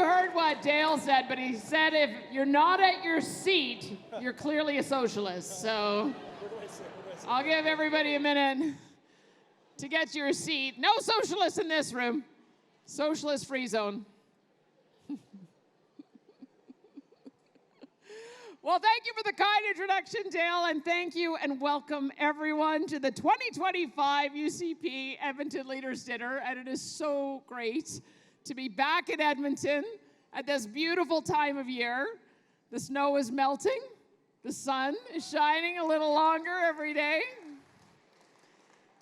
heard what Dale said, but he said if you're not at your seat, you're clearly a socialist. So I'll give everybody a minute to get to your seat. No socialists in this room. Socialist free zone. Well, thank you for the kind introduction, Dale, and thank you and welcome everyone to the 2025 UCP Edmonton Leaders Dinner. And it is so great to be back in Edmonton at this beautiful time of year. The snow is melting. The sun is shining a little longer every day.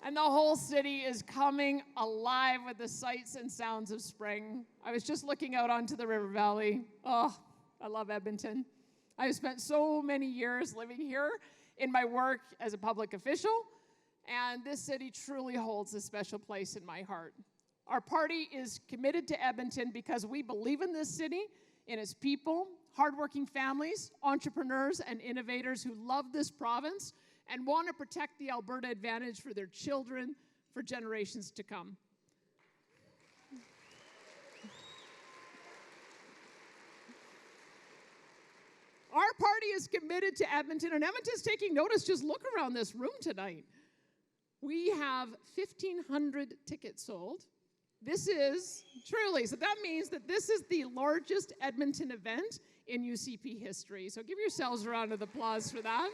And the whole city is coming alive with the sights and sounds of spring. I was just looking out onto the river valley. Oh, I love Edmonton. I've spent so many years living here in my work as a public official, and this city truly holds a special place in my heart. Our party is committed to Edmonton because we believe in this city, in its people, hardworking families, entrepreneurs, and innovators who love this province and want to protect the Alberta advantage for their children for generations to come. Our party is committed to Edmonton, and Edmonton's taking notice. Just look around this room tonight. We have 1,500 tickets sold. This is truly, so that means that this is the largest Edmonton event in UCP history. So give yourselves a round of applause for that.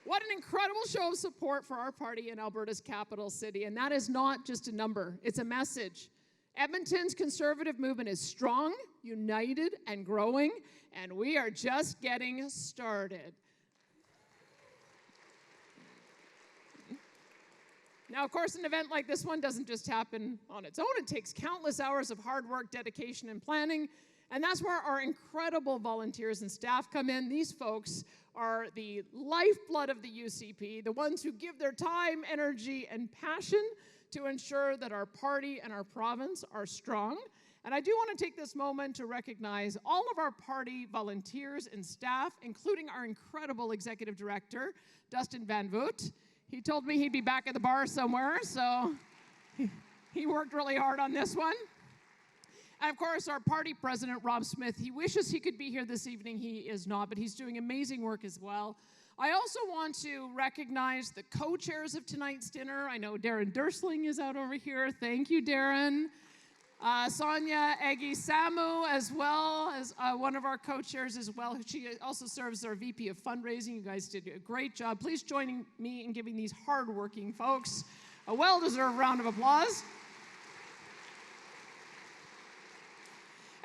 What an incredible show of support for our party in Alberta's capital city. And that is not just a number, it's a message. Edmonton's conservative movement is strong, united, and growing, and we are just getting started. Now, of course, an event like this one doesn't just happen on its own. It takes countless hours of hard work, dedication, and planning, and that's where our incredible volunteers and staff come in. These folks are the lifeblood of the UCP, the ones who give their time, energy, and passion to ensure that our party and our province are strong. And I do want to take this moment to recognize all of our party volunteers and staff, including our incredible executive director, Dustin Van Voot. He told me he'd be back at the bar somewhere, so he worked really hard on this one. And of course, our party president, Rob Smith, he wishes he could be here this evening. He is not, but he's doing amazing work as well. I also want to recognize the co-chairs of tonight's dinner. I know Darren Dursling is out over here. Thank you, Darren. Sonia Egi-Samu, as well as one of our co-chairs as well. She also serves as our VP of Fundraising. You guys did a great job. Please join me in giving these hardworking folks a well-deserved round of applause.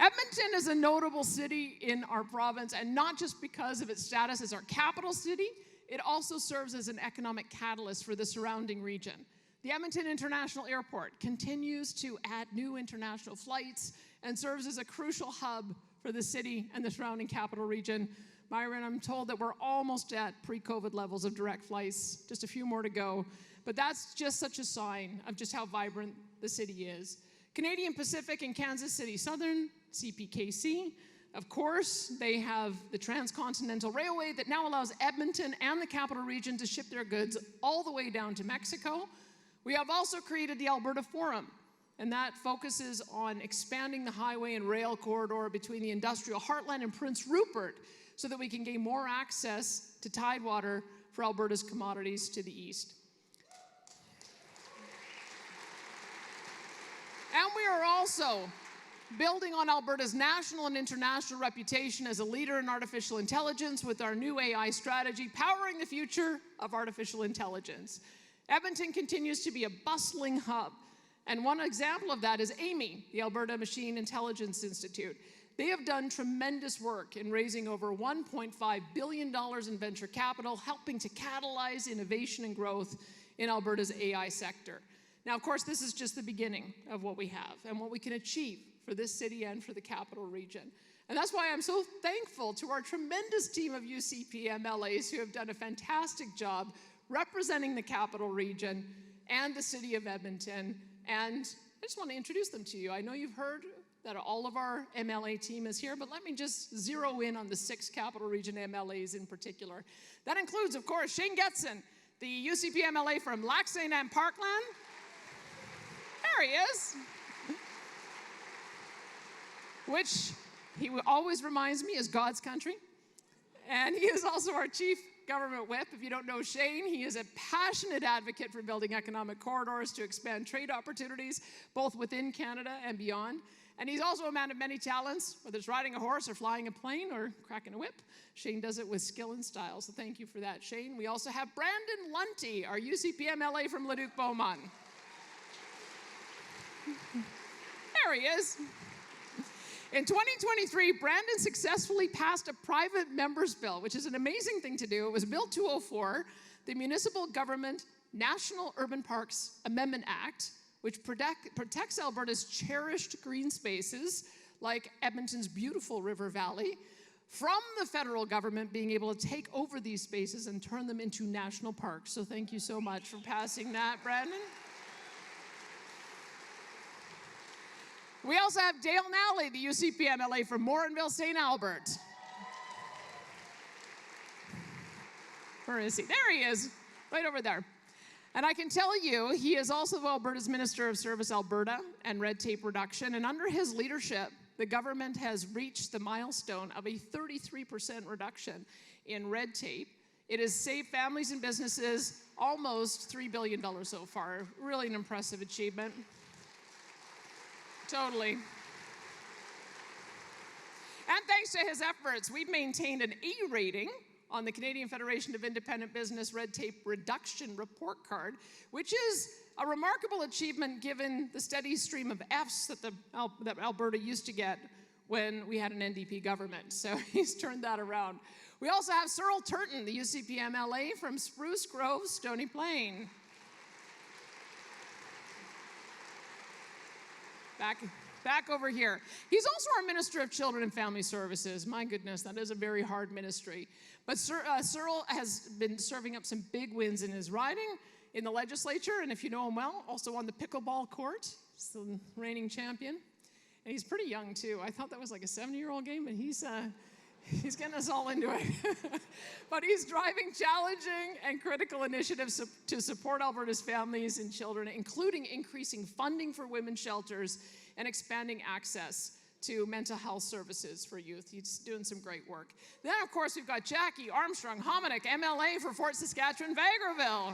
Edmonton is a notable city in our province, and not just because of its status as our capital city, it also serves as an economic catalyst for the surrounding region. The Edmonton International Airport continues to add new international flights and serves as a crucial hub for the city and the surrounding capital region. Myron, I'm told that we're almost at pre-COVID levels of direct flights, just a few more to go, but that's just such a sign of just how vibrant the city is. Canadian Pacific and Kansas City Southern, CPKC, of course, they have the Transcontinental Railway that now allows Edmonton and the capital region to ship their goods all the way down to Mexico. We have also created the Alberta Forum, and that focuses on expanding the highway and rail corridor between the industrial heartland and Prince Rupert so that we can gain more access to tidewater for Alberta's commodities to the east. And we are also building on Alberta's national and international reputation as a leader in artificial intelligence with our new AI strategy, powering the future of artificial intelligence. Edmonton continues to be a bustling hub, and one example of that is AMI, the Alberta Machine Intelligence Institute. They have done tremendous work in raising over $1.5 billion in venture capital, helping to catalyze innovation and growth in Alberta's AI sector. Now, of course, this is just the beginning of what we have and what we can achieve for this city and for the capital region. And that's why I'm so thankful to our tremendous team of UCP MLAs who have done a fantastic job representing the capital region and the city of Edmonton. And I just want to introduce them to you. I know you've heard that all of our MLA team is here, but let me just zero in on the 6 capital region MLAs in particular. That includes, of course, Shane Getson, the UCP MLA from Lac Saint Anne Parkland. There he is. Which he always reminds me is God's country. And he is also our chief government whip. If you don't know Shane, he is a passionate advocate for building economic corridors to expand trade opportunities, both within Canada and beyond. And he's also a man of many talents, whether it's riding a horse or flying a plane or cracking a whip. Shane does it with skill and style, so thank you for that, Shane. We also have Brandon Lunty, our UCP MLA from Leduc-Beaumont. There he is. In 2023, Brandon successfully passed a private member's bill, which is an amazing thing to do. It was Bill 204, the Municipal Government National Urban Parks Amendment Act, which protects Alberta's cherished green spaces, like Edmonton's beautiful river valley, from the federal government being able to take over these spaces and turn them into national parks. So thank you so much for passing that, Brandon. We also have Dale Nally, the UCP MLA from Morinville, St. Albert. Where is he? There he is, right over there. And I can tell you, he is also Alberta's Minister of Service Alberta and Red Tape Reduction. And under his leadership, the government has reached the milestone of a 33% reduction in red tape. It has saved families and businesses almost $3 billion so far. Really an impressive achievement. Totally. And thanks to his efforts, we've maintained an A rating on the Canadian Federation of Independent Business Red Tape Reduction Report Card, which is a remarkable achievement given the steady stream of Fs that Alberta used to get when we had an NDP government. So he's turned that around. We also have Cyril Turton, the UCP MLA from Spruce Grove, Stony Plain. Back over here. He's also our Minister of Children and Family Services. My goodness, that is a very hard ministry. But Cyril has been serving up some big wins in his riding, in the legislature, and if you know him well, also on the pickleball court. He's the reigning champion. And he's pretty young, too. I thought that was like a 70-year-old game, but he's getting us all into it. But he's driving challenging and critical initiatives to support Alberta's families and children, including increasing funding for women's shelters and expanding access to mental health services for youth. He's doing some great work. Then, of course, we've got Jackie Armstrong-Hominick, MLA for Fort Saskatchewan-Vegreville.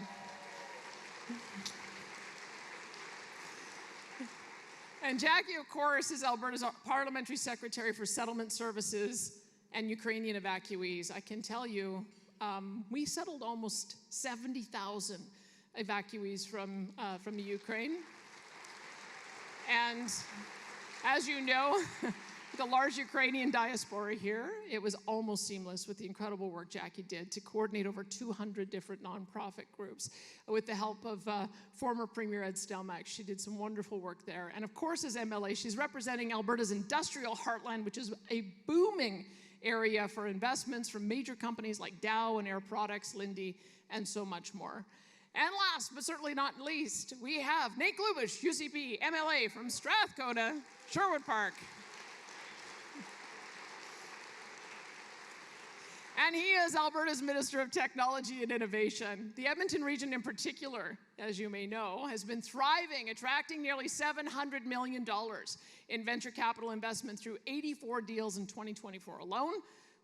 And Jackie, of course, is Alberta's Parliamentary Secretary for Settlement Services and Ukrainian evacuees. I can tell you, we settled almost 70,000 evacuees from the Ukraine. And as you know, the large Ukrainian diaspora here, it was almost seamless with the incredible work Jackie did to coordinate over 200 different nonprofit groups with the help of former Premier Ed Stelmach. She did some wonderful work there. And of course, as MLA, she's representing Alberta's industrial heartland, which is a booming area for investments from major companies like Dow and Air Products, Linde, and so much more. And last, but certainly not least, we have Nate Glubish, UCP MLA from Strathcona, Sherwood Park. And he is Alberta's Minister of Technology and Innovation. The Edmonton region in particular, as you may know, has been thriving, attracting nearly $700 million in venture capital investment through 84 deals in 2024 alone,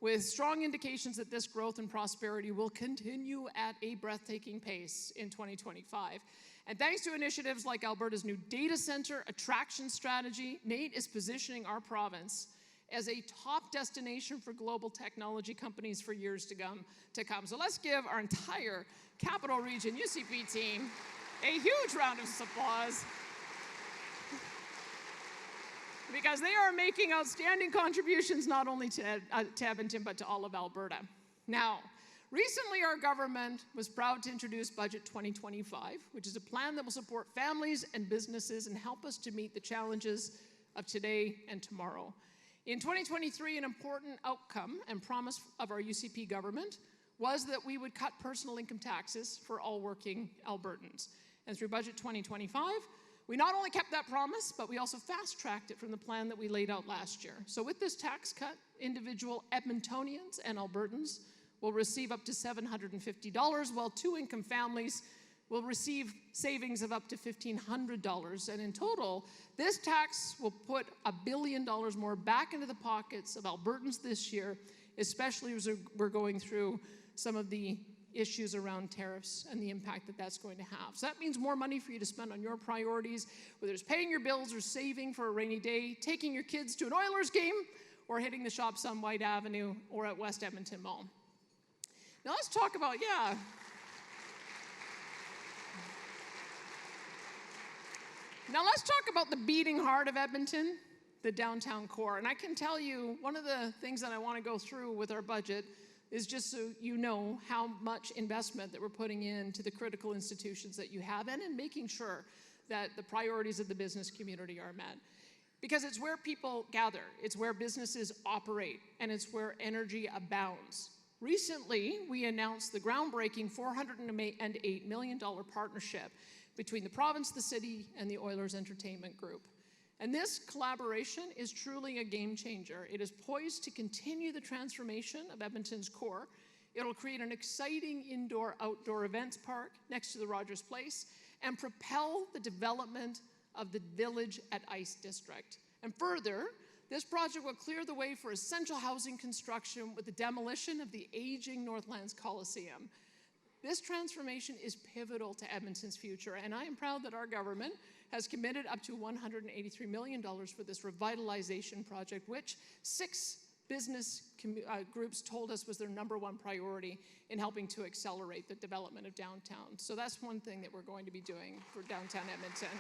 with strong indications that this growth and prosperity will continue at a breathtaking pace in 2025. And thanks to initiatives like Alberta's new data center attraction strategy, Nate is positioning our province as a top destination for global technology companies for years to come. So let's give our entire Capital Region UCP team a huge round of applause, because they are making outstanding contributions not only to Edmonton, but to all of Alberta. Now, recently our government was proud to introduce Budget 2025, which is a plan that will support families and businesses and help us to meet the challenges of today and tomorrow. In 2023, an important outcome and promise of our UCP government was that we would cut personal income taxes for all working Albertans. And through Budget 2025, we not only kept that promise, but we also fast-tracked it from the plan that we laid out last year. So with this tax cut, individual Edmontonians and Albertans will receive up to $750, while two-income families will receive savings of up to $1,500. And in total, this tax will put $1 billion more back into the pockets of Albertans this year, especially as we're going through some of the issues around tariffs and the impact that that's going to have. So that means more money for you to spend on your priorities, whether it's paying your bills or saving for a rainy day, taking your kids to an Oilers game, or hitting the shops on White Avenue or at West Edmonton Mall. Now let's talk about, Now let's talk about the beating heart of Edmonton, the downtown core. And I can tell you, one of the things that I want to go through with our budget is just so you know how much investment that we're putting into the critical institutions that you have and in making sure that the priorities of the business community are met. Because it's where people gather, it's where businesses operate, and it's where energy abounds. Recently, we announced the groundbreaking $408 million partnership between the province, the city, and the Oilers Entertainment Group. And this collaboration is truly a game changer. It is poised to continue the transformation of Edmonton's core. It'll create an exciting indoor-outdoor events park next to the Rogers Place and propel the development of the Village at Ice District. And further, this project will clear the way for essential housing construction with the demolition of the aging Northlands Coliseum. This transformation is pivotal to Edmonton's future, and I am proud that our government has committed up to $183 million for this revitalization project, which 6 business groups told us was their #1 priority in helping to accelerate the development of downtown. So that's one thing that we're going to be doing for downtown Edmonton.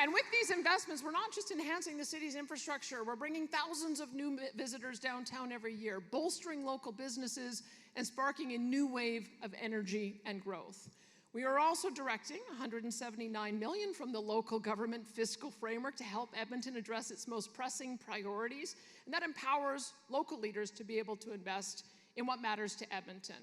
And with these investments, we're not just enhancing the city's infrastructure, we're bringing thousands of new visitors downtown every year, bolstering local businesses and sparking a new wave of energy and growth. We are also directing $179 million from the local government fiscal framework to help Edmonton address its most pressing priorities, and that empowers local leaders to be able to invest in what matters to Edmonton.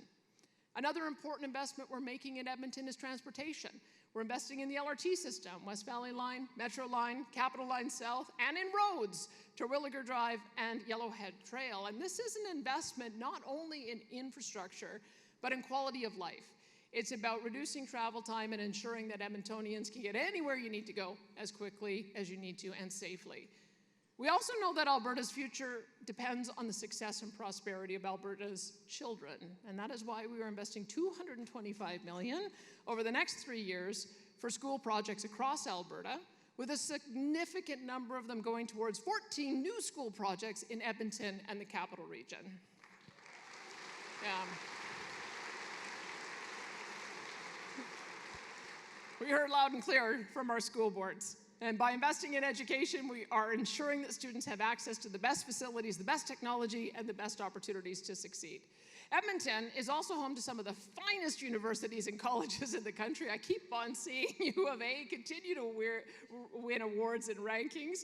Another important investment we're making in Edmonton is transportation. We're investing in the LRT system, West Valley Line, Metro Line, Capital Line South, and in roads, Terwilliger Drive and Yellowhead Trail. And this is an investment not only in infrastructure, but in quality of life. It's about reducing travel time and ensuring that Edmontonians can get anywhere you need to go as quickly as you need to and safely. We also know that Alberta's future depends on the success and prosperity of Alberta's children, and that is why we are investing $225 million over the next 3 years for school projects across Alberta, with a significant number of them going towards 14 new school projects in Edmonton and the Capital Region. We heard loud and clear from our school boards. And by investing in education, we are ensuring that students have access to the best facilities, the best technology, and the best opportunities to succeed. Edmonton is also home to some of the finest universities and colleges in the country. I keep on seeing U of A continue to win awards and rankings.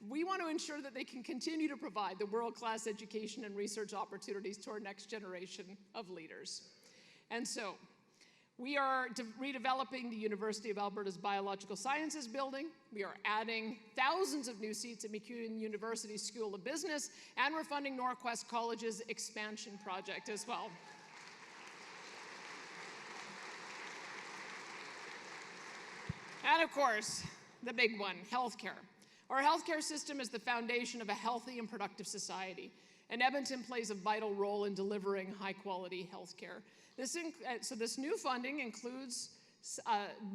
We want to ensure that they can continue to provide the world-class education and research opportunities to our next generation of leaders. And so, we are redeveloping the University of Alberta's Biological Sciences building. We are adding thousands of new seats at MacEwan University School of Business, and we're funding Northwest College's expansion project as well. And of course, the big one, healthcare. Our healthcare system is the foundation of a healthy and productive society, and Edmonton plays a vital role in delivering high-quality healthcare. So this new funding includes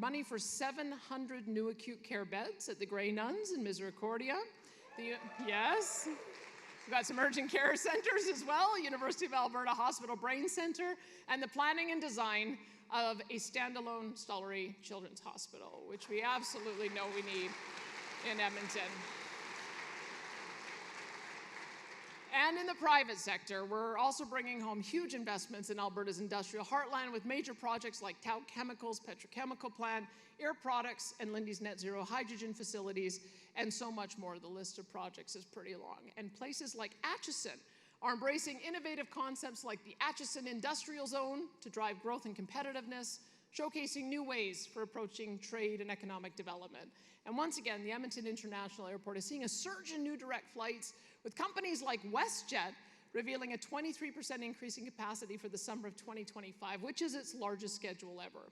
money for 700 new acute care beds at the Grey Nuns in Misericordia. Yes. We've got some urgent care centers as well, University of Alberta Hospital Brain Center, and the planning and design of a standalone Stollery Children's Hospital, which we absolutely know we need in Edmonton. And in the private sector, we're also bringing home huge investments in Alberta's industrial heartland with major projects like Dow Chemicals' petrochemical plant, Air Products, and Lindy's net zero hydrogen facilities, and so much more. The list of projects is pretty long. And places like Atchison are embracing innovative concepts like the Atchison Industrial Zone to drive growth and competitiveness, showcasing new ways for approaching trade and economic development. And once again, the Edmonton International Airport is seeing a surge in new direct flights, with companies like WestJet revealing a 23% increase in capacity for the summer of 2025, which is its largest schedule ever.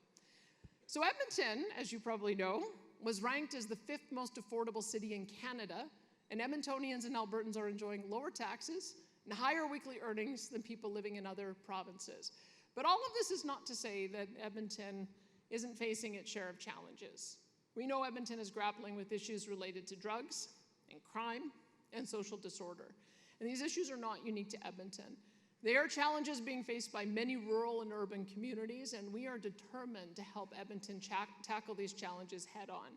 So Edmonton, as you probably know, was ranked as the 5th most affordable city in Canada, and Edmontonians and Albertans are enjoying lower taxes and higher weekly earnings than people living in other provinces. But all of this is not to say that Edmonton isn't facing its share of challenges. We know Edmonton is grappling with issues related to drugs and crime and social disorder. And these issues are not unique to Edmonton. They are challenges being faced by many rural and urban communities, and we are determined to help Edmonton tackle these challenges head on.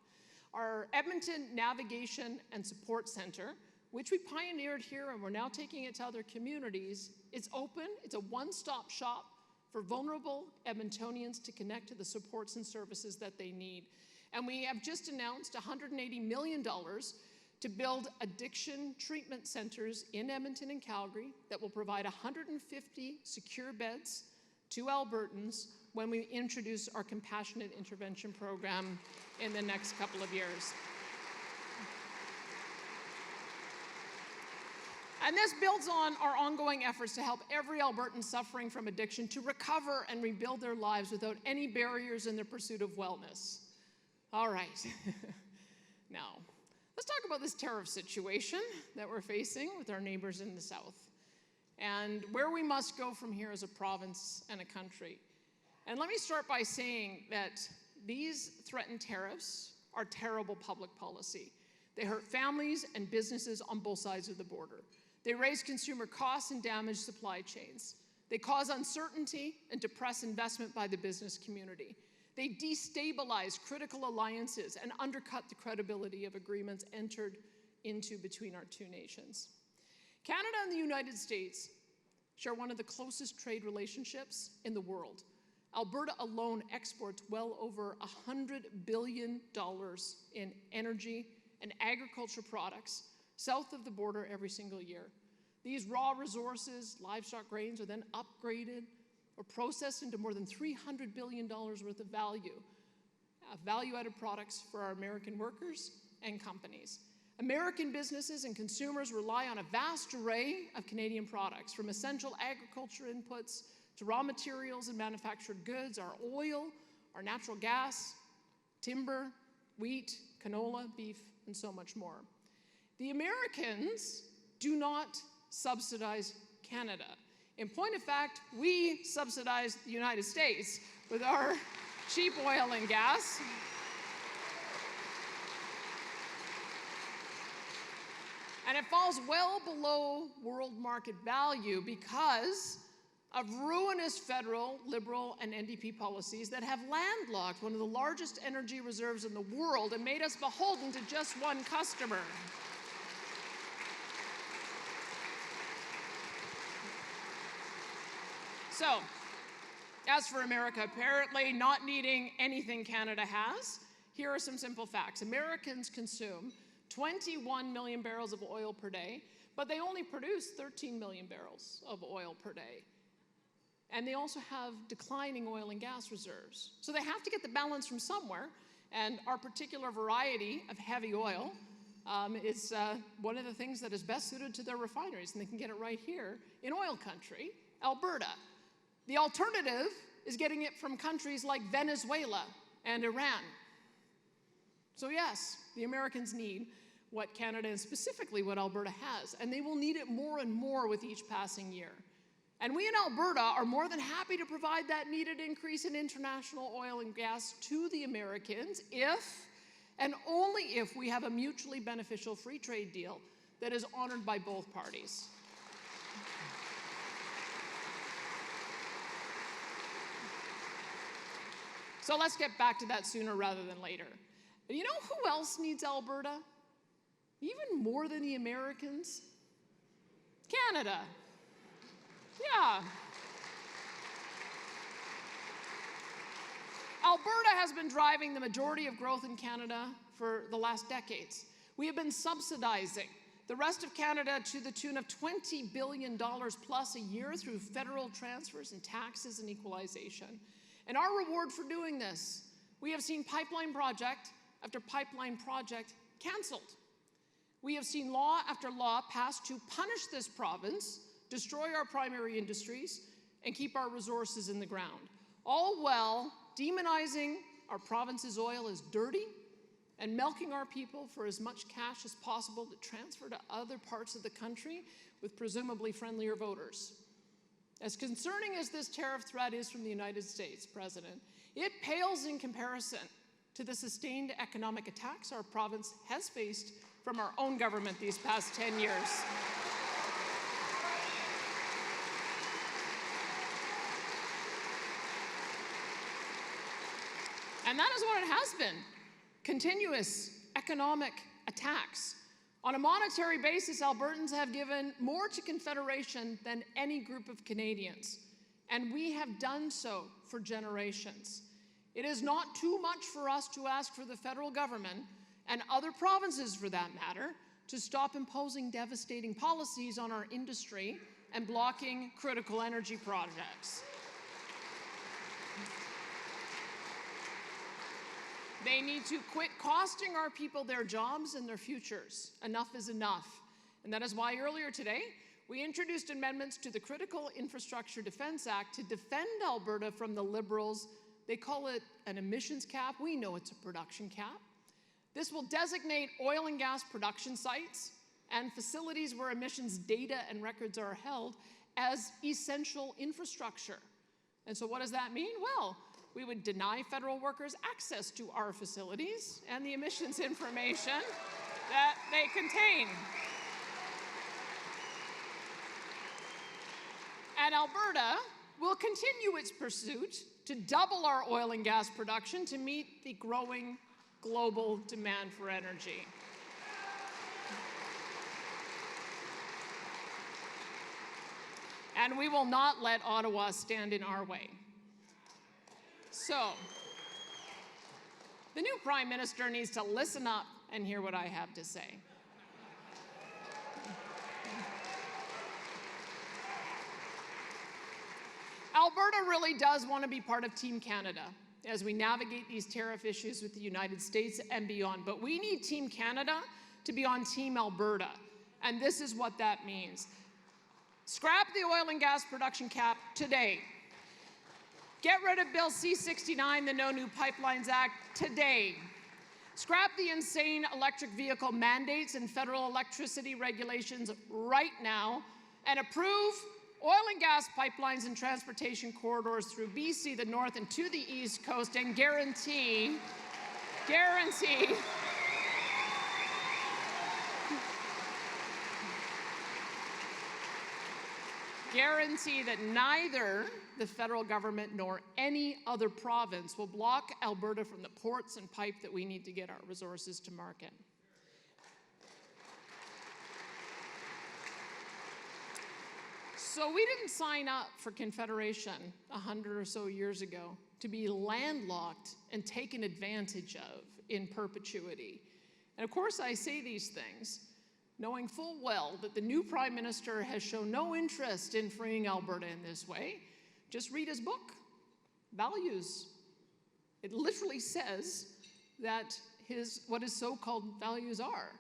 Our Edmonton Navigation and Support Center, which we pioneered here and we're now taking it to other communities, it's open, it's a one-stop shop for vulnerable Edmontonians to connect to the supports and services that they need. And we have just announced $180 million to build addiction treatment centers in Edmonton and Calgary that will provide 150 secure beds to Albertans when we introduce our compassionate intervention program in the next couple of years. And this builds on our ongoing efforts to help every Albertan suffering from addiction to recover and rebuild their lives without any barriers in their pursuit of wellness. All right. Now, let's talk about this tariff situation that we're facing with our neighbors in the south and where we must go from here as a province and a country. And let me start by saying that these threatened tariffs are terrible public policy. They hurt families and businesses on both sides of the border. They raise consumer costs and damage supply chains. They cause uncertainty and depress investment by the business community. They destabilize critical alliances and undercut the credibility of agreements entered into between our two nations. Canada and the United States share one of the closest trade relationships in the world. Alberta alone exports well over $100 billion in energy and agriculture products south of the border every single year. These raw resources, livestock grains, are then upgraded or processed into more than $300 billion worth of value-added products for our American workers and companies. American businesses and consumers rely on a vast array of Canadian products, from essential agriculture inputs to raw materials and manufactured goods, our oil, our natural gas, timber, wheat, canola, beef, and so much more. The Americans do not subsidize Canada. In point of fact, we subsidize the United States with our cheap oil and gas. And it falls well below world market value because of ruinous federal, Liberal, and NDP policies that have landlocked one of the largest energy reserves in the world and made us beholden to just one customer. So, as for America apparently not needing anything Canada has, here are some simple facts. Americans consume 21 million barrels of oil per day, but they only produce 13 million barrels of oil per day. And they also have declining oil and gas reserves. So they have to get the balance from somewhere, and our particular variety of heavy oil is one of the things that is best suited to their refineries, and they can get it right here in oil country, Alberta. The alternative is getting it from countries like Venezuela and Iran. So yes, the Americans need what Canada and specifically what Alberta has, and they will need it more and more with each passing year. And we in Alberta are more than happy to provide that needed increase in international oil and gas to the Americans if, and only if, we have a mutually beneficial free trade deal that is honored by both parties. So let's get back to that sooner rather than later. You know who else needs Alberta? Even more than the Americans? Canada. Yeah. Alberta has been driving the majority of growth in Canada for the last decades. We have been subsidizing the rest of Canada to the tune of $20 billion plus a year through federal transfers and taxes and equalization. And our reward for doing this, we have seen pipeline project after pipeline project canceled. We have seen law after law passed to punish this province destroy our primary industries, and keep our resources in the ground, all while demonizing our province's oil as dirty and milking our people for as much cash as possible to transfer to other parts of the country with presumably friendlier voters. As concerning as this tariff threat is from the United States, President, it pales in comparison to the sustained economic attacks our province has faced from our own government these past 10 years. And that is what it has been, continuous economic attacks. On a monetary basis, Albertans have given more to Confederation than any group of Canadians, and we have done so for generations. It is not too much for us to ask for the federal government, and other provinces for that matter, to stop imposing devastating policies on our industry and blocking critical energy projects. They need to quit costing our people their jobs and their futures. Enough is enough. And that is why earlier today, we introduced amendments to the Critical Infrastructure Defense Act to defend Alberta from the Liberals. They call it an emissions cap. We know it's a production cap. This will designate oil and gas production sites and facilities where emissions data and records are held as essential infrastructure. And so what does that mean? Well, we would deny federal workers access to our facilities and the emissions information that they contain. And Alberta will continue its pursuit to double our oil and gas production to meet the growing global demand for energy. And we will not let Ottawa stand in our way. So, the new Prime Minister needs to listen up and hear what I have to say. Alberta really does want to be part of Team Canada as we navigate these tariff issues with the United States and beyond. But we need Team Canada to be on Team Alberta, and this is what that means. Scrap the oil and gas production cap today. Get rid of Bill C-69, the No New Pipelines Act, today. Scrap the insane electric vehicle mandates and federal electricity regulations right now, and approve oil and gas pipelines and transportation corridors through BC, the north, and to the east coast, and guarantee that neither the federal government nor any other province will block Alberta from the ports and pipe that we need to get our resources to market. So we didn't sign up for Confederation 100 or so years ago to be landlocked and taken advantage of in perpetuity. And of course I say these things knowing full well that the new Prime Minister has shown no interest in freeing Alberta in this way. Just read his book, Values. It literally says that what his so-called values are.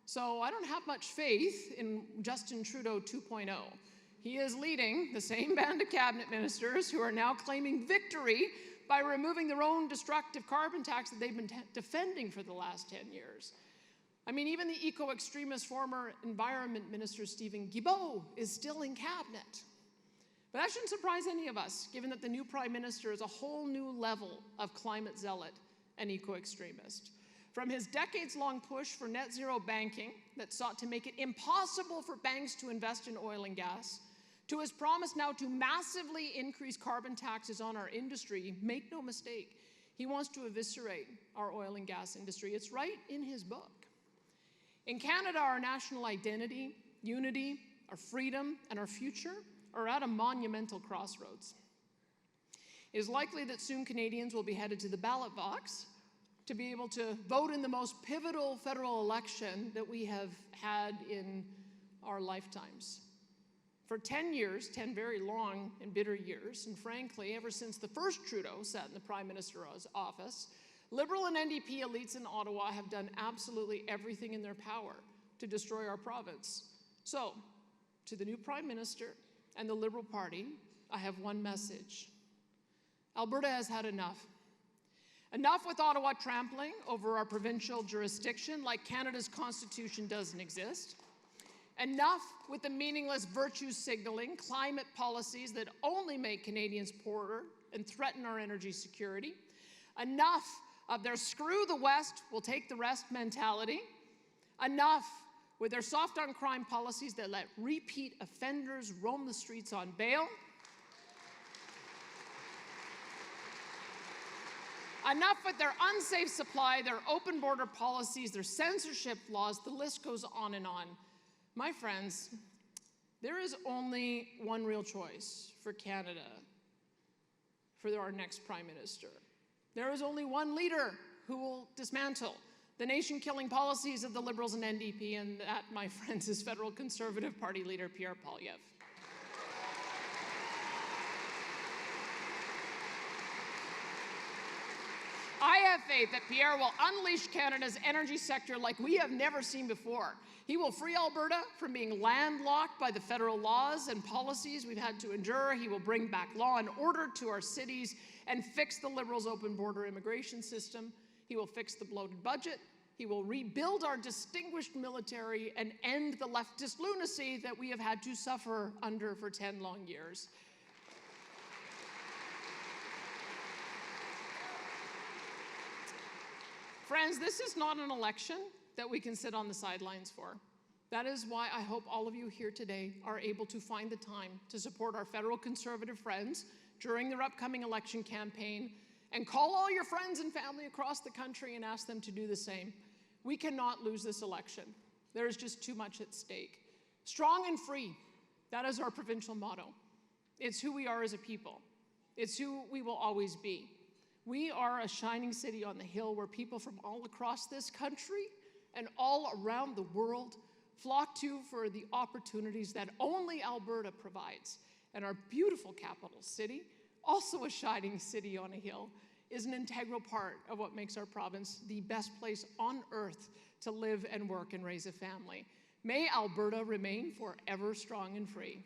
So I don't have much faith in Justin Trudeau 2.0. He is leading the same band of cabinet ministers who are now claiming victory by removing their own destructive carbon tax that they've been defending for the last 10 years. I mean, even the eco-extremist former Environment Minister Stephen Guilbeault is still in cabinet. But that shouldn't surprise any of us, given that the new Prime Minister is a whole new level of climate zealot and eco-extremist. From his decades-long push for net zero banking that sought to make it impossible for banks to invest in oil and gas, to his promise now to massively increase carbon taxes on our industry, make no mistake, he wants to eviscerate our oil and gas industry. It's right in his book. In Canada, our national identity, unity, our freedom, and our future are at a monumental crossroads. It is likely that soon Canadians will be headed to the ballot box to be able to vote in the most pivotal federal election that we have had in our lifetimes. For 10 years, 10 very long and bitter years, and frankly, ever since the first Trudeau sat in the Prime Minister's office, Liberal and NDP elites in Ottawa have done absolutely everything in their power to destroy our province. So, to the new Prime Minister and the Liberal Party, I have one message. Alberta has had enough. Enough with Ottawa trampling over our provincial jurisdiction like Canada's Constitution doesn't exist. Enough with the meaningless virtue signaling climate policies that only make Canadians poorer and threaten our energy security. Enough of their screw the West, we'll take the rest mentality. Enough with their soft on crime policies that let repeat offenders roam the streets on bail. Enough with their unsafe supply, their open border policies, their censorship laws, the list goes on and on. My friends, there is only one real choice for Canada for our next Prime Minister. There is only one leader who will dismantle the nation-killing policies of the Liberals and NDP, and that, my friends, is Federal Conservative Party leader Pierre Poilievre. I have faith that Pierre will unleash Canada's energy sector like we have never seen before. He will free Alberta from being landlocked by the federal laws and policies we've had to endure. He will bring back law and order to our cities and fix the Liberals' open border immigration system. He will fix the bloated budget. He will rebuild our distinguished military and end the leftist lunacy that we have had to suffer under for 10 long years. Friends, this is not an election that we can sit on the sidelines for. That is why I hope all of you here today are able to find the time to support our federal Conservative friends during their upcoming election campaign, and call all your friends and family across the country and ask them to do the same. We cannot lose this election. There is just too much at stake. Strong and free, that is our provincial motto. It's who we are as a people. It's who we will always be. We are a shining city on the hill where people from all across this country and all around the world flock to for the opportunities that only Alberta provides. And our beautiful capital city, also a shining city on a hill, is an integral part of what makes our province the best place on earth to live and work and raise a family. May Alberta remain forever strong and free.